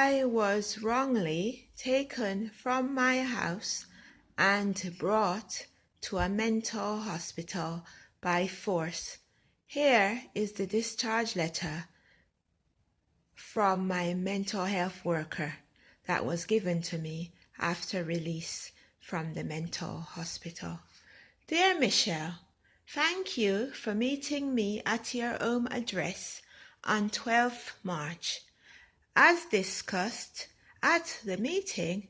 I was wrongly taken from my house and brought to a mental hospital by force. Here is the discharge letter from my mental health worker that was given to me after release from the mental hospital. Dear Michelle, thank you for meeting me at your home address on 12th March. As discussed at the meeting,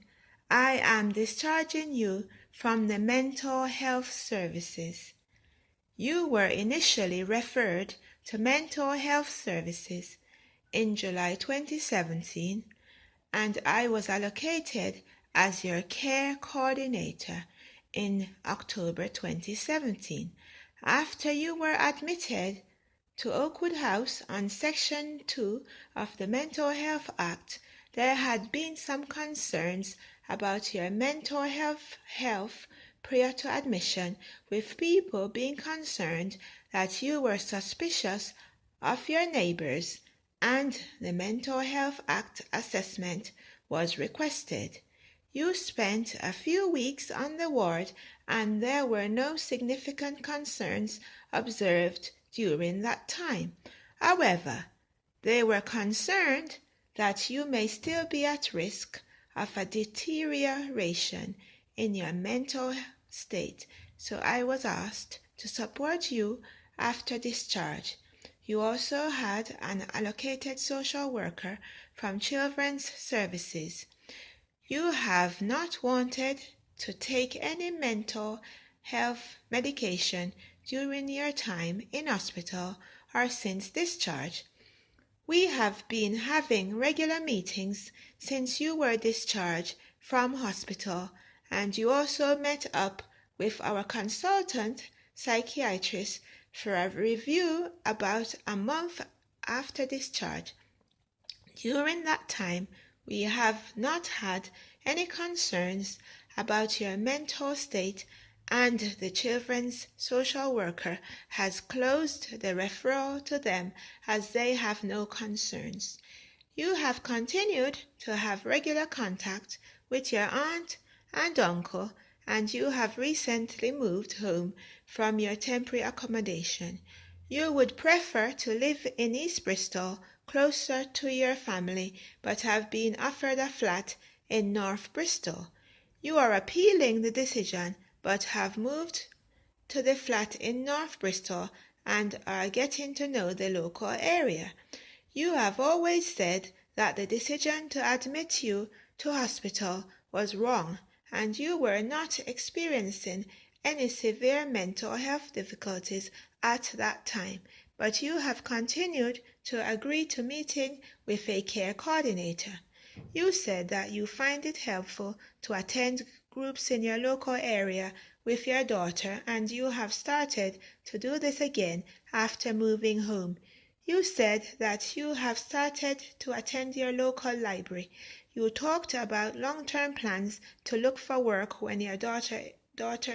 I am discharging you from the mental health services. You were initially referred to mental health services in July 2017, and I was allocated as your care coordinator in October 2017. After you were admitted to Oakwood House on Section 2 of the Mental Health Act, there had been some concerns about your mental health prior to admission, with people being concerned that you were suspicious of your neighbors, and the Mental Health Act assessment was requested. You spent a few weeks on the ward, and there were no significant concerns observed during that time. However, they were concerned that you may still be at risk of a deterioration in your mental state, so I was asked to support you after discharge. You also had an allocated social worker from Children's Services. You have not wanted to take any mental health medication during your time in hospital or since discharge. We have been having regular meetings since you were discharged from hospital, and you also met up with our consultant psychiatrist for a review about a month after discharge. During that time, we have not had any concerns about your mental state, and the children's social worker has closed the referral to them as they have no concerns. You have continued to have regular contact with your aunt and uncle, and you have recently moved home from your temporary accommodation. You would prefer to live in East Bristol, closer to your family, but have been offered a flat in North Bristol. You are appealing the decision, but have moved to the flat in North Bristol and are getting to know the local area. You have always said that the decision to admit you to hospital was wrong, and you were not experiencing any severe mental health difficulties at that time, but you have continued to agree to meeting with a care coordinator. You said that you find it helpful to attend groups in your local area with your daughter, and you have started to do this again after moving home. You said that you have started to attend your local library. You talked about long-term plans to look for work when your daughter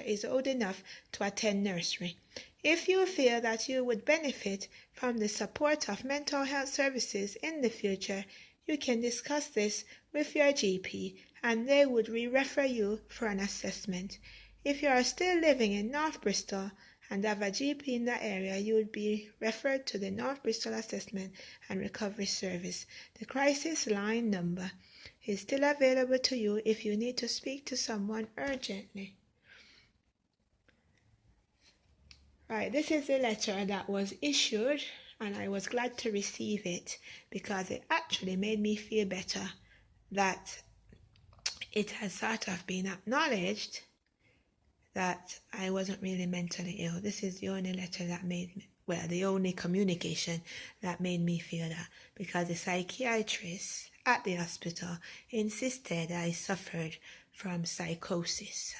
is old enough to attend nursery. If you feel that you would benefit from the support of mental health services in the future, you can discuss this with your GP, and they would re-refer you for an assessment. If you are still living in North Bristol and have a GP in that area, you would be referred to the North Bristol Assessment and Recovery Service. The crisis line number is still available to you if you need to speak to someone urgently. Right, this is the letter that was issued, and I was glad to receive it because it actually made me feel better that it has sort of been acknowledged that I wasn't really mentally ill. This is the only letter that made me, the only communication that made me feel that, because the psychiatrist at the hospital insisted I suffered from psychosis.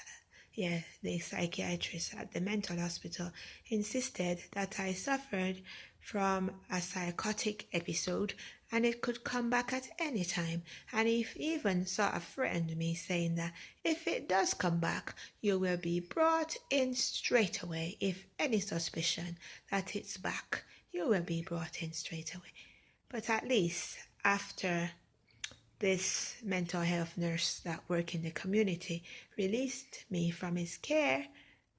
The psychiatrist at the mental hospital insisted that I suffered from a psychotic episode, and it could come back at any time, and he even sort of threatened me, saying that if it does come back, you will be brought in straight away. If any suspicion that it's back, you will be brought in straight away. But at least after this mental health nurse that worked in the community released me from his care,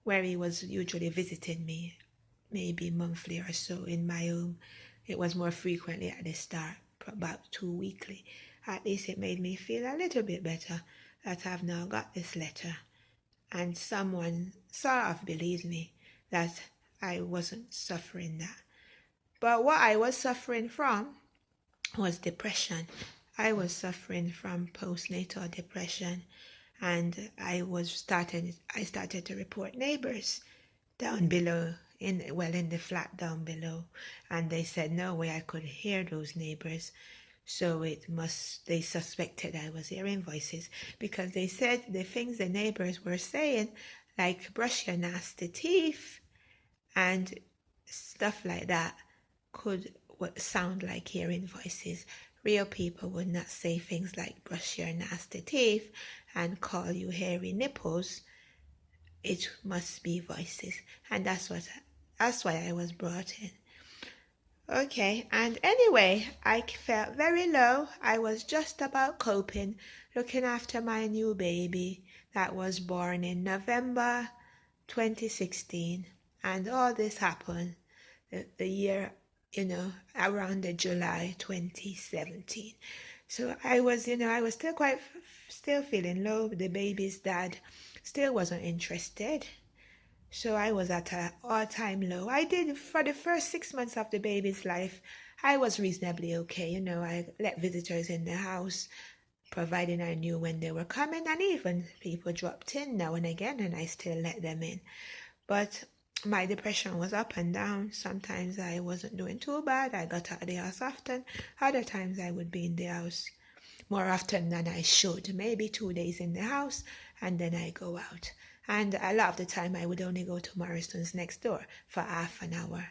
where he was usually visiting me maybe monthly or so in my home. It was more frequently at the start, about 2 weekly. At least it made me feel a little bit better that I've now got this letter, and someone sort of believed me that I wasn't suffering that. But what I was suffering from was depression. I was suffering from postnatal depression, and I started to report neighbors down below, in the flat down below, and they said no way I could hear those neighbors. So they suspected I was hearing voices, because they said the things the neighbors were saying, like brush your nasty teeth and stuff like that, could sound like hearing voices. Real people would not say things like brush your nasty teeth and call you hairy nipples. It must be voices, and that's why I was brought in. Okay, and anyway, I felt very low. I was just about coping, looking after my new baby that was born in November 2016, and all this happened the year, around the July 2017. So I was still feeling low. The baby's dad still wasn't interested. So I was at an all-time low. I did, for the first 6 months of the baby's life, I was reasonably okay. I let visitors in the house, providing I knew when they were coming, and even people dropped in now and again, and I still let them in. But my depression was up and down. Sometimes I wasn't doing too bad. I got out of the house often. Other times I would be in the house more often than I should. Maybe 2 days in the house, and then I go out. And a lot of the time I would only go to Morrison's next door for half an hour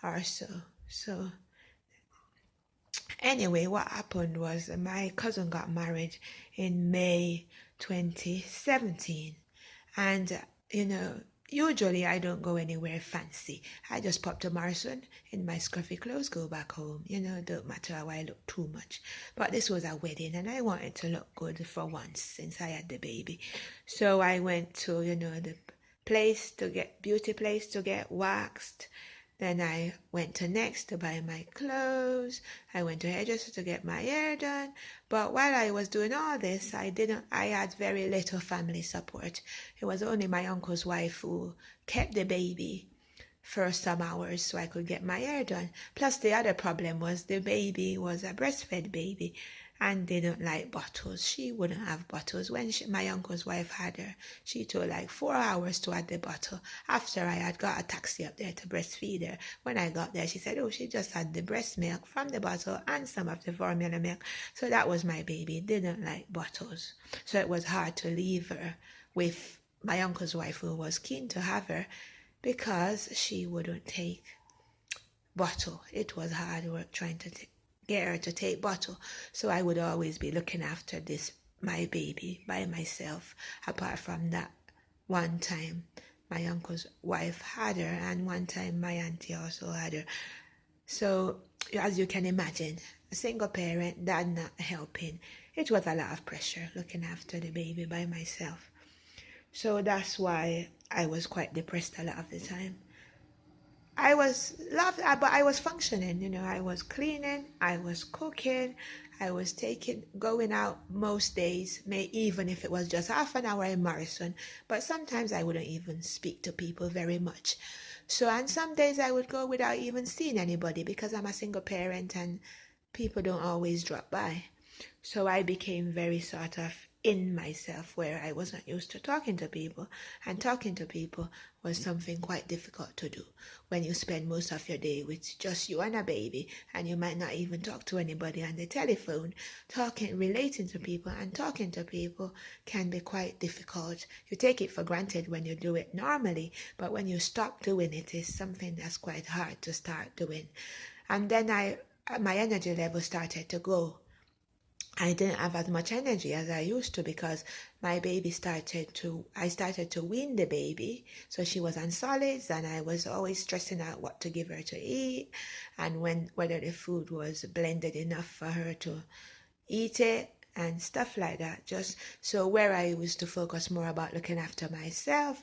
or so. So anyway, what happened was my cousin got married in May 2017. And, usually I don't go anywhere fancy. I just pop to Morrison in my scruffy clothes, go back home. Don't matter how I look too much. But this was a wedding, and I wanted to look good for once since I had the baby. So I went to, the beauty place to get waxed. Then I went to Next to buy my clothes. I went to hairdresser to get my hair done. But while I was doing all this, I had very little family support. It was only my uncle's wife who kept the baby for some hours so I could get my hair done. Plus the other problem was the baby was a breastfed baby, and they don't like bottles. She wouldn't have bottles. When my uncle's wife had her, she took like 4 hours to add the bottle. After I had got a taxi up there to breastfeed her, when I got there, she said, oh, she just had the breast milk from the bottle and some of the formula milk. So that was my baby. Didn't like bottles. So it was hard to leave her with my uncle's wife, who was keen to have her, because she wouldn't take bottle. It was hard work trying to get her to take bottle. So I would always be looking after my baby by myself. Apart from that, one time my uncle's wife had her, and one time my auntie also had her. So as you can imagine, a single parent, dad not helping, it was a lot of pressure looking after the baby by myself. So that's why I was quite depressed a lot of the time. I was but I was functioning, I was cleaning, I was cooking, I was going out most days, even if it was just half an hour in Morrison, but sometimes I wouldn't even speak to people very much. So, and some days I would go without even seeing anybody, because I'm a single parent and people don't always drop by. So I became very sort of in myself, where I wasn't used to talking to people, and talking to people was something quite difficult to do when you spend most of your day with just you and a baby, and you might not even talk to anybody on the telephone. Relating to people and talking to people can be quite difficult. You take it for granted when you do it normally, but when you stop doing it, it's something that's quite hard to start doing. And then my energy level started to go. I didn't have as much energy as I used to, because my baby I started to wean the baby. So she was on solids, and I was always stressing out what to give her to eat, and whether the food was blended enough for her to eat it. and stuff like that. Just so where I used to focus more about looking after myself.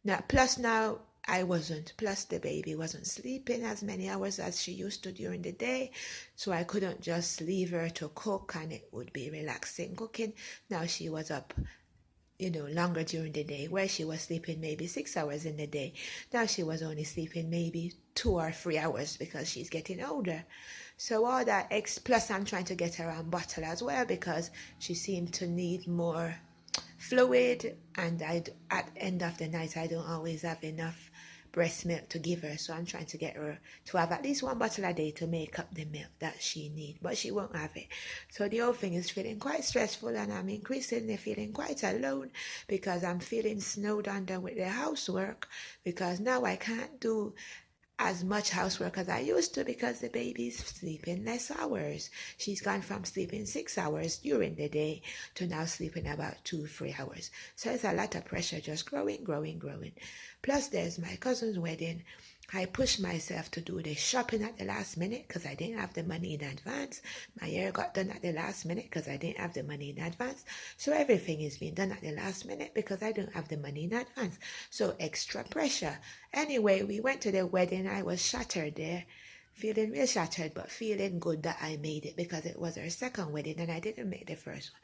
Now I wasn't. Plus the baby wasn't sleeping as many hours as she used to during the day. So I couldn't just leave her to cook and it would be relaxing cooking. Now she was up, longer during the day, where she was sleeping maybe 6 hours in the day. Now she was only sleeping maybe 2 or 3 hours because she's getting older. So all that, plus I'm trying to get her on bottle as well because she seemed to need more fluid, and at the end of the night I don't always have enough breast milk to give her, so I'm trying to get her to have at least 1 bottle a day to make up the milk that she needs, but she won't have it. So the whole thing is feeling quite stressful, and I'm increasingly feeling quite alone because I'm feeling snowed under with the housework, because now I can't do as much housework as I used to because the baby's sleeping less hours. She's gone from sleeping 6 hours during the day to now sleeping about 2-3 hours. So it's a lot of pressure just growing. Plus there's my cousin's wedding. I pushed myself to do the shopping at the last minute because I didn't have the money in advance. My hair got done at the last minute because I didn't have the money in advance. So everything is being done at the last minute because I don't have the money in advance. So extra pressure. Anyway, we went to the wedding. I was shattered there. Feeling real shattered, but feeling good that I made it because it was her second wedding and I didn't make the first one.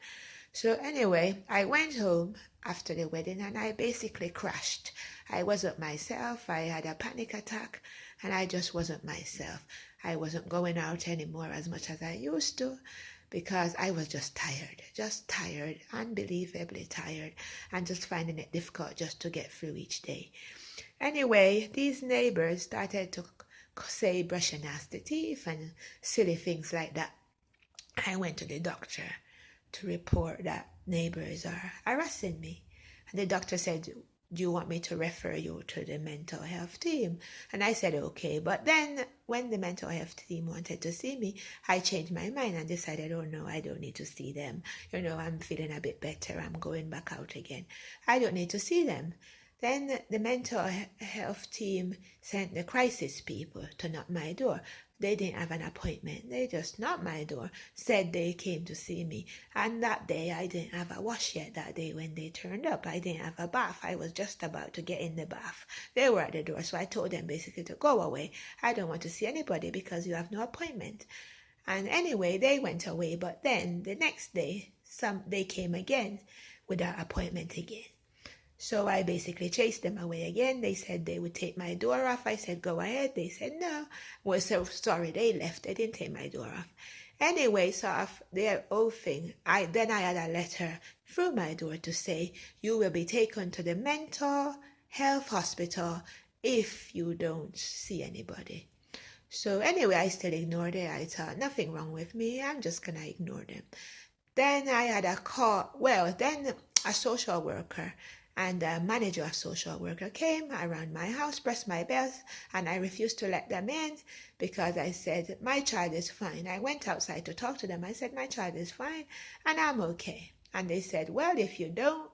So anyway, I went home after the wedding and I basically crashed. I wasn't myself. I had a panic attack and I just wasn't myself. I wasn't going out anymore as much as I used to because I was just tired, unbelievably tired, and just finding it difficult just to get through each day. Anyway, these neighbors started to say brush your nasty teeth and silly things like that. I went to the doctor to report that neighbors are harassing me. And the doctor said, do you want me to refer you to the mental health team? And I said, okay. But then when the mental health team wanted to see me, I changed my mind and decided, oh no, I don't need to see them. I'm feeling a bit better. I'm going back out again. I don't need to see them. Then the mental health team sent the crisis people to knock my door. They didn't have an appointment. They just knocked my door, said they came to see me. And that day, I didn't have a wash yet that day when they turned up. I didn't have a bath. I was just about to get in the bath. They were at the door, so I told them basically to go away. I don't want to see anybody because you have no appointment. And anyway, they went away. But then the next day, they came again with an appointment again. So I basically chased them away again. They said they would take my door off. I said, go ahead. They said, no. Well, so sorry, they left. They didn't take my door off. Anyway, sort of their whole thing. I had a letter through my door to say, you will be taken to the mental health hospital if you don't see anybody. So anyway, I still ignored it. I thought, nothing wrong with me. I'm just going to ignore them. Then I had a call. Well, then a social worker and the manager of social worker came around my house, pressed my bells, and I refused to let them in because I said, my child is fine. I went outside to talk to them. I said, my child is fine and I'm okay. And they said, well, if you don't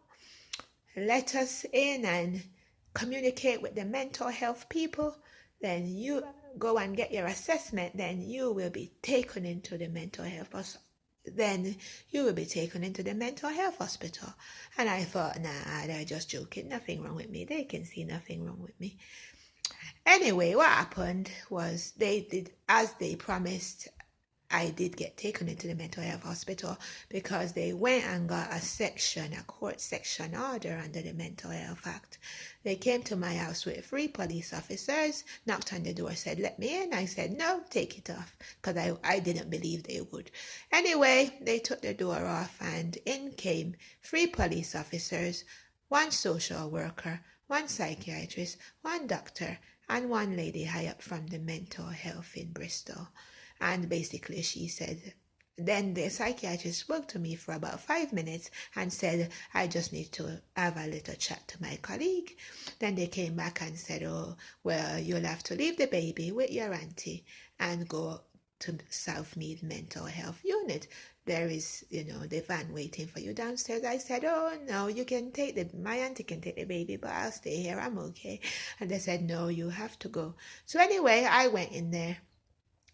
let us in and communicate with the mental health people, then you go and get your assessment, then you will be taken into the mental health hospital. Then you will be taken into the mental health hospital. And I thought, nah, they're just joking. Nothing wrong with me. They can see nothing wrong with me. Anyway, what happened was they did, as they promised, I did get taken into the mental health hospital because they went and got a court section order under the Mental Health Act. They came to my house with 3 police officers, knocked on the door, said, let me in. I said, no, take it off, because I didn't believe they would. Anyway, they took the door off and in came 3 police officers, 1 social worker, 1 psychiatrist, 1 doctor, and 1 lady high up from the mental health in Bristol. And basically she said, then the psychiatrist spoke to me for about 5 minutes and said, I just need to have a little chat to my colleague. Then they came back and said, oh, well, you'll have to leave the baby with your auntie and go to Southmead Mental Health Unit. There is, the van waiting for you downstairs. I said, oh, no, you can my auntie can take the baby, but I'll stay here. I'm okay. And they said, no, you have to go. So anyway, I went in there.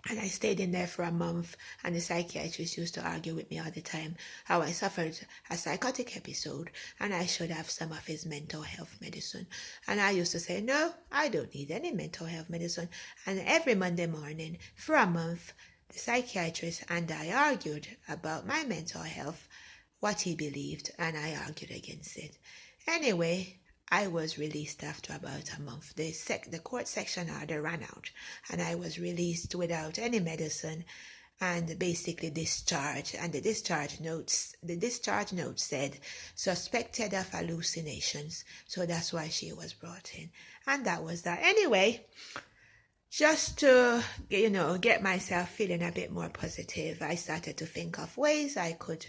And I stayed in there for a month, and the psychiatrist used to argue with me all the time how I suffered a psychotic episode and I should have some of his mental health medicine. And I used to say, no, I don't need any mental health medicine. And every Monday morning for a month, the psychiatrist and I argued about my mental health, what he believed, and I argued against it. Anyway, I was released after about a month. The court section order ran out, and I was released without any medicine and basically discharged. And the discharge note said suspected of hallucinations. So that's why she was brought in. And that was that. Anyway, just to, get myself feeling a bit more positive, I started to think of ways I could,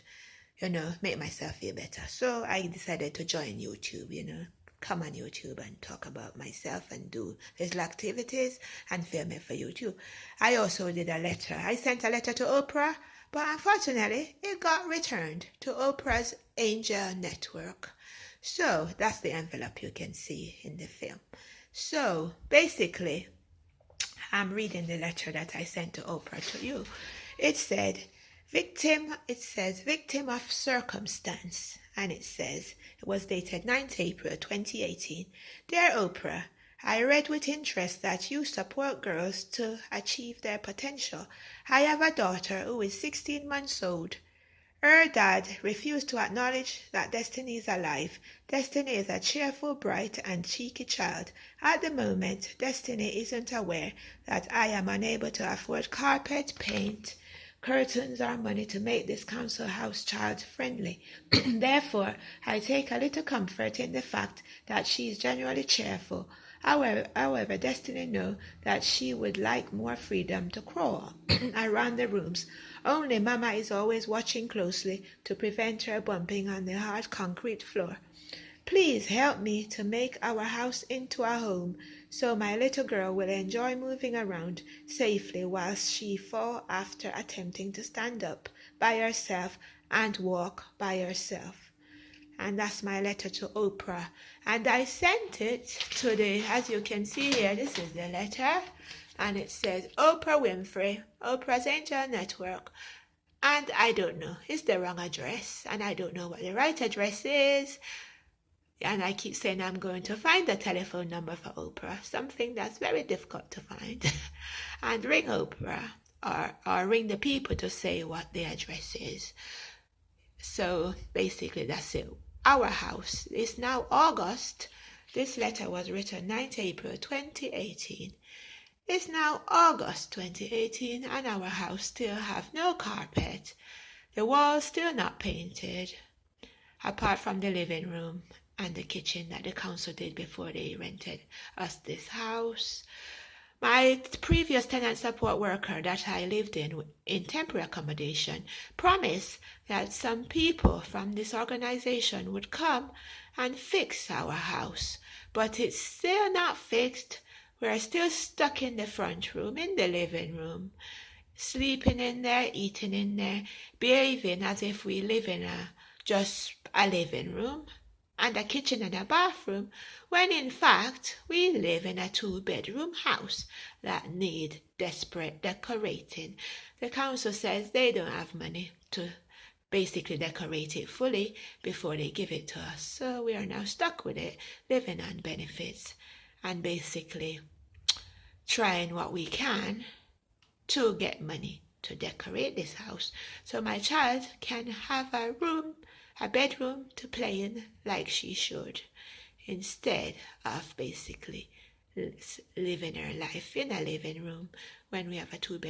make myself feel better. So I decided to join YouTube, come on YouTube and talk about myself and do little activities and film it for YouTube. I also did a letter. I sent a letter to Oprah, but unfortunately it got returned to Oprah's Angel Network. So that's the envelope you can see in the film. So basically, I'm reading the letter that I sent to Oprah to you. It says victim of circumstance. And it says, it was dated 9th April 2018. Dear Oprah, I read with interest that you support girls to achieve their potential. I have a daughter who is 16 months old. Her dad refused to acknowledge that Destiny is alive. Destiny is a cheerful, bright, and cheeky child. At the moment, Destiny isn't aware that I am unable to afford carpet, paint, curtains, or money to make this council house child-friendly. Therefore, I take a little comfort in the fact that she is generally cheerful. However, Destiny knows that she would like more freedom to crawl around the rooms. Only Mama is always watching closely to prevent her bumping on the hard concrete floor. Please help me to make our house into a home so my little girl will enjoy moving around safely whilst she falls after attempting to stand up by herself and walk by herself. And that's my letter to Oprah. And I sent it to as you can see here, this is the letter. And it says Oprah Winfrey, Oprah's Angel Network. And I don't know, it's the wrong address. And I don't know what the right address is. And I keep saying I'm going to find the telephone number for Oprah, something that's very difficult to find. And ring Oprah or ring the people to say what the address is. So basically that's it. Our house is now August. This letter was written 9th April 2018. It's now August 2018 and our house still have no carpet. The walls still not painted, apart from the living room and the kitchen that the council did before they rented us this house. My previous tenant support worker that I lived in temporary accommodation promised that some people from this organization would come and fix our house, but it's still not fixed. We're still stuck in the front room, in the living room, sleeping in there, eating in there, behaving as if we live in just a living room and a kitchen and a bathroom, when in fact we live in a 2-bedroom house that need desperate decorating. The council says they don't have money to basically decorate it fully before they give it to us. So we are now stuck with it, living on benefits and basically trying what we can to get money to decorate this house so my child can have a bedroom to play in like she should, instead of basically living her life in a living room when we have a 2-bedroom